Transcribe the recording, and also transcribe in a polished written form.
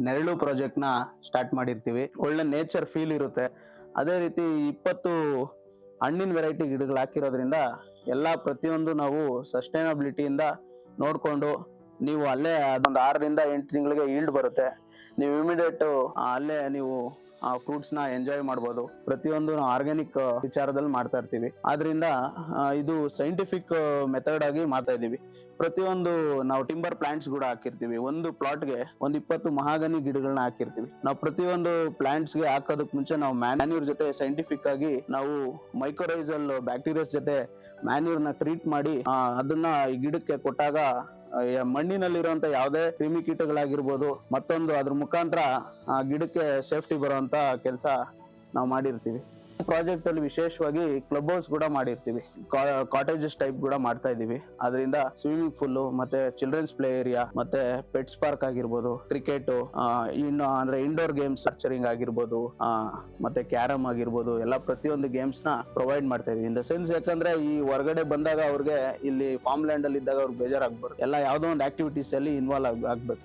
ನೆರಳು ಪ್ರಾಜೆಕ್ಟ್ ನ ಸ್ಟಾರ್ಟ್ ಮಾಡಿರ್ತೀವಿ. ಒಳ್ಳೆ ನೇಚರ್ ಫೀಲ್ ಇರುತ್ತೆ. ಅದೇ ರೀತಿ 20 ಹಣ್ಣಿನ ವೆರೈಟಿ ಗಿಡಗಳು ಹಾಕಿರೋದ್ರಿಂದ ಪ್ರತಿಯೊಂದು ನಾವು ಸಸ್ಟೈನಬಿಲಿಟಿಯಿಂದ ನೋಡ್ಕೊಂಡು ನೀವು ಅಲ್ಲೇ ಅದೊಂದು 6ರಿಂದ 8 ತಿಂಗಳಿಗೆ ಈಲ್ಡ್ ಬರುತ್ತೆ. ನೀವು ಇಮಿಡಿಯೇಟ್ ಅಲ್ಲೇ ನೀವು ಆ ಫ್ರೂಟ್ಸ್ ನ ಎಂಜಾಯ್ ಮಾಡ್ಬೋದು. ಪ್ರತಿಯೊಂದು ನಾವು ಆರ್ಗ್ಯಾನಿಕ್ ವಿಚಾರದಲ್ಲಿ ಮಾಡ್ತಾ ಇರ್ತೀವಿ. ಆದ್ರಿಂದ ಇದು ಸೈಂಟಿಫಿಕ್ ಮೆಥಡ್ ಆಗಿ ಮಾಡ್ತಾ ಇದೀವಿ. ಪ್ರತಿಯೊಂದು ನಾವು ಟಿಂಬರ್ ಪ್ಲಾಂಟ್ಸ್ ಕೂಡ ಹಾಕಿರ್ತೀವಿ. ಒಂದು ಪ್ಲಾಟ್ಗೆ 20 ಮಹಾಗನಿ ಗಿಡಗಳನ್ನ ಹಾಕಿರ್ತೀವಿ. ನಾವು ಪ್ರತಿಯೊಂದು ಪ್ಲಾಂಟ್ಸ್ ಗೆ ಹಾಕೋದಕ್ ಮುಂಚೆ ನಾವು ಮ್ಯಾನ್ಯೂರ್ ಜೊತೆ ಸೈಂಟಿಫಿಕ್ ಆಗಿ ನಾವು ಮೈಕ್ರೋರೈಸಲ್ ಬ್ಯಾಕ್ಟೀರಿಯಾಸ್ ಜೊತೆ ಮ್ಯಾನ್ಯೂರ್ ನ ಟ್ರೀಟ್ ಮಾಡಿ ಅದನ್ನ ಈ ಗಿಡಕ್ಕೆ ಕೊಟ್ಟಾಗ ಮಣ್ಣಿನಲ್ಲಿರುವಂತ ಯಾವುದೇ ಕ್ರಿಮಿಕೀಟಗಳಾಗಿರ್ಬೋದು ಮತ್ತೊಂದು ಅದ್ರ ಮುಖಾಂತರ ಆ ಗಿಡಕ್ಕೆ ಸೇಫ್ಟಿ ಬರುವಂತ ಕೆಲಸ ನಾವು ಮಾಡಿರ್ತೀವಿ. ಪ್ರಾಜೆಕ್ಟ್ ಅಲ್ಲಿ ವಿಶೇಷವಾಗಿ ಕ್ಲಬ್ ಹೌಸ್ ಕೂಡ ಮಾಡಿರ್ತೀವಿ. ಕಾಟೇಜಸ್ ಟೈಪ್ ಕೂಡ ಮಾಡ್ತಾ ಇದೀವಿ. ಅದರಿಂದ ಸ್ವಿಮ್ಮಿಂಗ್ ಪೂಲ್ ಮತ್ತೆ ಚಿಲ್ಡ್ರನ್ಸ್ ಪ್ಲೇ ಏರಿಯಾ ಮತ್ತೆ ಪೆಟ್ಸ್ ಪಾರ್ಕ್ ಆಗಿರ್ಬೋದು, ಕ್ರಿಕೆಟ್ ಇನ್ನು ಅಂದ್ರೆ ಇಂಡೋರ್ ಗೇಮ್ಸ್ ಆರ್ಚರಿಂಗ್ ಆಗಿರ್ಬೋದು, ಮತ್ತೆ ಕ್ಯಾರಮ್ ಆಗಿರ್ಬೋದು, ಪ್ರತಿಯೊಂದು ಗೇಮ್ಸ್ ನ ಪ್ರೊವೈಡ್ ಮಾಡ್ತಾ ಇದೀವಿ. ಇನ್ ದ ಸೆನ್ಸ್ ಯಾಕಂದ್ರೆ ಈ ಹೊರಗಡೆ ಬಂದಾಗ ಅವ್ರಿಗೆ ಇಲ್ಲಿ ಫಾರ್ಮ್ ಲ್ಯಾಂಡ್ ಅಲ್ಲಿ ಇದ್ದಾಗ ಅವ್ರಿಗೆ ಬೇಜಾರಾಗ್ಬಾರ್ದು. ಯಾವ್ದೋ ಒಂದು ಆಕ್ಟಿವಿಟೀಸ್ ಅಲ್ಲಿ ಇನ್ವಾಲ್ವ್ ಆಗ್ಬೇಕು.